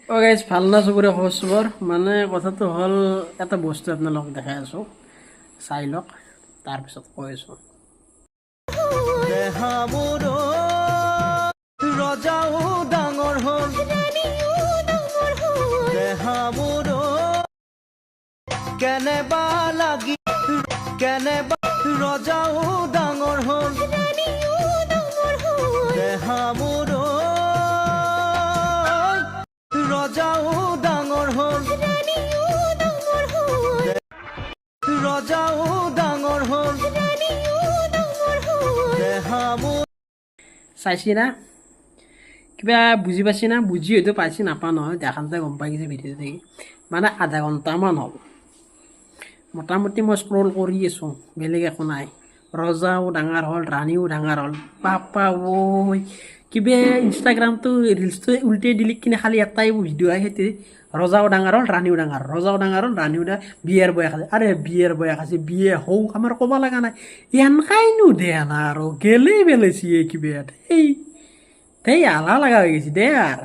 guys ভাল না চবৰে খবৰ চবৰ মানে কথাটো হ'ল এটা বস্তু আপোনালোকক দেখাই আছোঁ চাই লওক তাৰপিছত কৈ আছোঁ ৰজাও ডাঙৰ হ'ল দেহাবোৰ কেনেবা লাগি কেনেবা ৰজাও ডাঙৰ হ'ল দেহাবোৰ ৰজাও ডাঙৰ হ'ল ৰজাও ডাঙৰ হ'ল দেহাবোৰ চাইছি না কিবা বুজি পাইছি না বুজি হয়তো পাইছি নাপা নহয় দেখাতে গম পাই গৈছে ভিডিঅ'টো দেখি মানে আধা ঘণ্টামান হ'ল মোটামুটি মই স্ক্ৰল কৰি আছোঁ বেলেগ একো নাই ৰজাও ডাঙৰ হ'ল ৰাণীও ডাঙৰ হ'ল বাপা ঐ কিবা ইনষ্টাগ্ৰামটো ৰিলচটো উল্টাই দিলি কিনে খালি এটাই ভিডিঅ' আহে সেইটো ৰজাও ডাঙৰ হ'ল ৰাণীও ডাঙৰ ৰজাও ডাঙৰ হ'ল ৰাণীও ডাঙৰ বিয়াৰ বয়স আছে আৰে বিয়াৰ বয়স আছে বিয়ে হওক আমাৰ ক'ব লগা নাই এনেকাইনো দে না আৰু গেলেই বেলেছি কিবা এই আলা লগা হৈ গৈছে দে আৰু